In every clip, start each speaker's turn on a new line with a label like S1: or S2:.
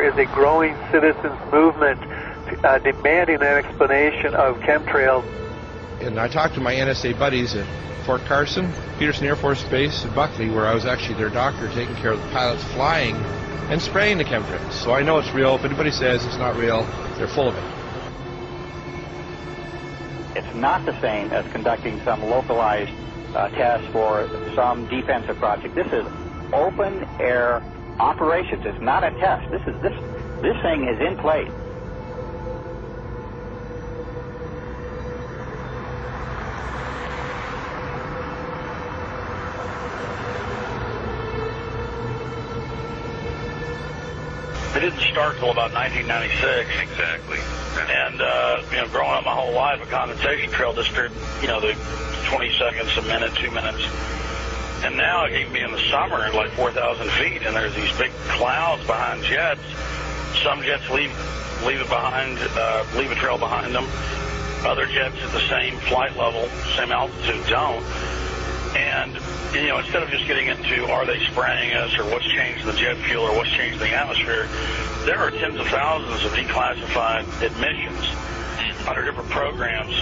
S1: is a growing citizens movement demanding an explanation of chemtrails.
S2: And I talked to my NSA buddies at Fort Carson, Peterson Air Force Base, and Buckley, where I was actually their doctor taking care of the pilots flying and spraying the chemtrails. So I know it's real. If anybody says it's not real, they're full of it.
S3: It's not the same as conducting some localized test for some defensive project. This is open air operations. It's not a test. This thing is in place.
S4: It didn't start till about 1996.
S5: Exactly.
S4: And, growing up my whole life, a condensation trail district, the 20 seconds, a minute, 2 minutes. And now it can be in the summer at like 4,000 feet, and there's these big clouds behind jets. Some jets leave it behind, leave a trail behind them. Other jets at the same flight level, same altitude don't. And, instead of just getting into are they spraying us or what's changed the jet fuel or what's changed the atmosphere, there are tens of thousands of declassified admissions under different programs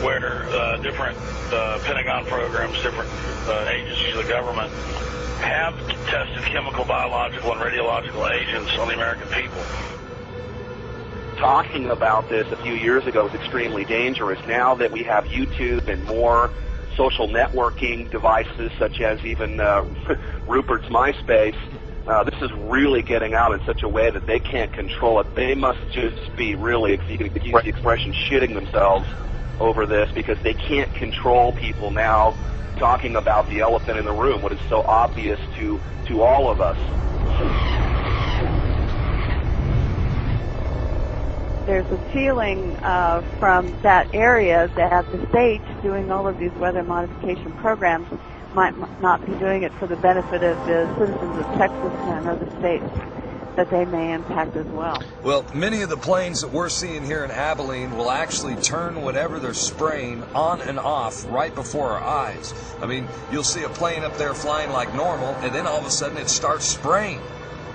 S4: where different Pentagon programs, different agencies of the government have tested chemical, biological, and radiological agents on the American people.
S6: Talking about this a few years ago was extremely dangerous. Now that we have YouTube and more social networking devices, such as even Rupert's MySpace, this is really getting out in such a way that they can't control it. They must just be really, if you can use the expression, shitting themselves over this, because they can't control people now talking about the elephant in the room, what is so obvious to all of us.
S7: There's a feeling from that area that the state doing all of these weather modification programs might not be doing it for the benefit of the citizens of Texas and other states that they may impact as well.
S8: Well, many of the planes that we're seeing here in Abilene will actually turn whatever they're spraying on and off right before our eyes. I mean, you'll see a plane up there flying like normal, and then all of a sudden it starts spraying.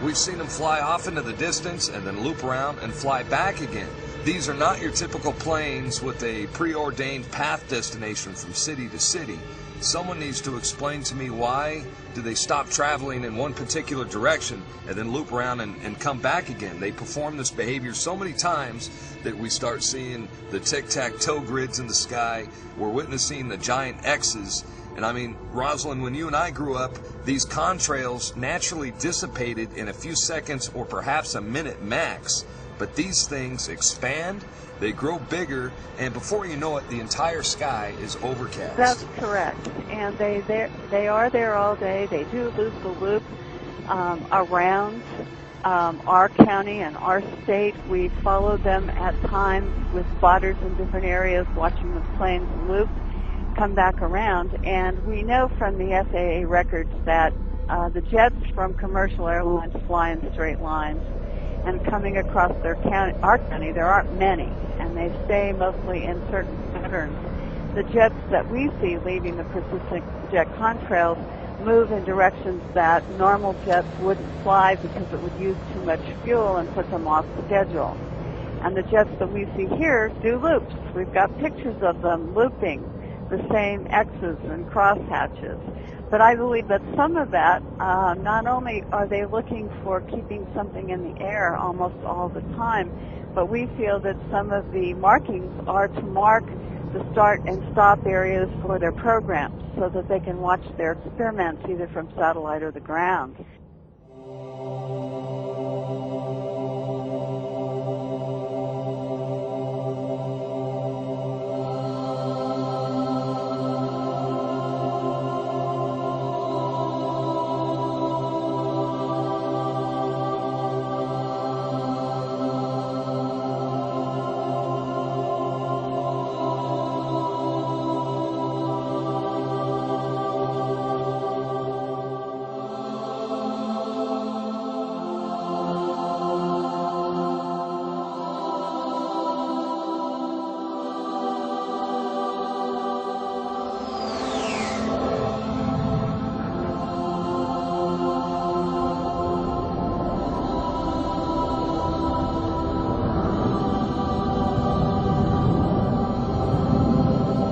S8: We've seen them fly off into the distance and then loop around and fly back again. These are not your typical planes with a preordained path destination from city to city. Someone needs to explain to me why do they stop traveling in one particular direction and then loop around and come back again. They perform this behavior so many times that we start seeing the tic-tac-toe grids in the sky. We're witnessing the giant X's. And I mean, Rosalind, when you and I grew up, these contrails naturally dissipated in a few seconds or perhaps a minute max. But these things expand, they grow bigger, and before you know it, the entire sky is overcast.
S7: That's correct. And they are there all day. They do loop the loop around our county and our state. We follow them at times with spotters in different areas, watching the planes loop, come back around. And we know from the FAA records that the jets from commercial airlines fly in straight lines. And coming across our county, there aren't many, and they stay mostly in certain patterns. The jets that we see leaving the persistent jet contrails move in directions that normal jets wouldn't fly because it would use too much fuel and put them off schedule. And the jets that we see here do loops. We've got pictures of them looping the same X's and crosshatches. But I believe that some of that, not only are they looking for keeping something in the air almost all the time, but we feel that some of the markings are to mark the start and stop areas for their programs so that they can watch their experiments either from satellite or the ground.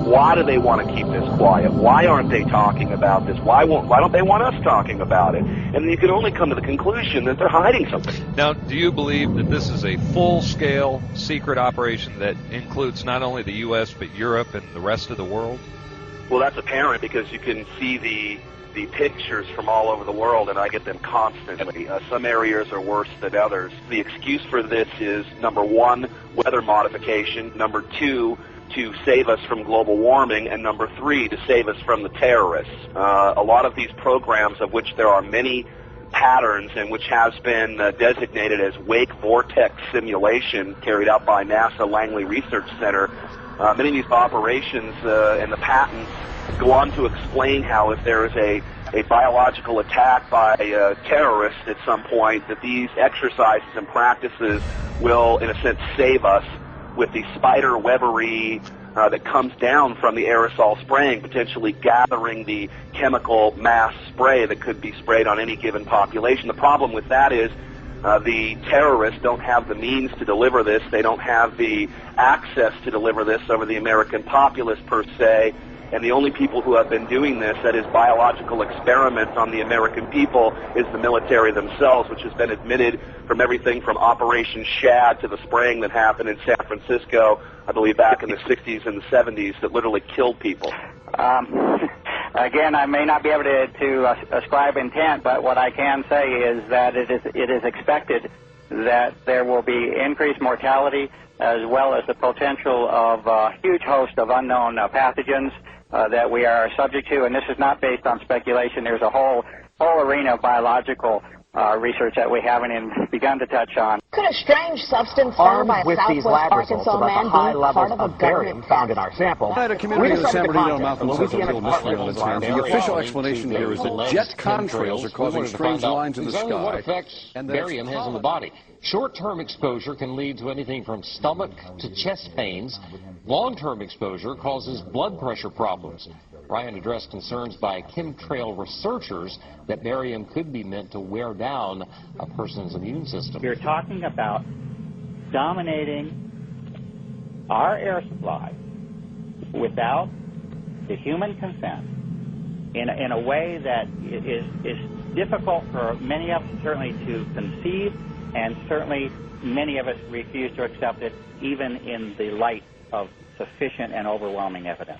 S6: Why do they want to keep this quiet? Why aren't they talking about this? Why don't they want us talking about it? And you can only come to the conclusion that they're hiding something.
S5: Now, do you believe that this is a full-scale secret operation that includes not only the U.S. but Europe and the rest of the world?
S6: Well, that's apparent because you can see the pictures from all over the world, and I get them constantly. Some areas are worse than others. The excuse for this is, number one, weather modification, number two, to save us from global warming, and number three, to save us from the terrorists. A lot of these programs, of which there are many patterns and which has been designated as wake vortex simulation carried out by NASA Langley Research Center, many of these operations and the patents go on to explain how if there is a biological attack by terrorists at some point, that these exercises and practices will, in a sense, save us with the spider webbery that comes down from the aerosol spraying, potentially gathering the chemical mass spray that could be sprayed on any given population. The problem with that is the terrorists don't have the means to deliver this. They don't have the access to deliver this over the American populace per se. And the only people who have been doing this, that is biological experiments on the American people, is the military themselves, which has been admitted from everything from Operation Shad to the spraying that happened in San Francisco, I believe back in the 60s and the 70s, that literally killed people.
S3: Again, I may not be able to ascribe intent, but what I can say is that it is expected that there will be increased mortality as well as the potential of a huge host of unknown pathogens that we are subject to, and this is not based on speculation. There's a whole arena of biological research that we haven't even begun to touch on.
S9: Could a strange substance found by a Southwest Arkansas man be part of a government
S10: found in our sample?
S11: At a community in San Bernardino Mountains has a real mystery on its hands. The official explanation here is that jet contrails are causing strange lines in the sky.
S10: What effects barium has on the body. Short-term exposure can lead to anything from stomach to chest pains. Long-term exposure causes blood pressure problems. Ryan addressed concerns by chemtrail researchers that barium could be meant to wear down a person's immune system.
S3: You're talking about dominating our air supply without the human consent in a way that is difficult for many of us certainly to conceive, and certainly many of us refuse to accept it even in the light of sufficient and overwhelming evidence.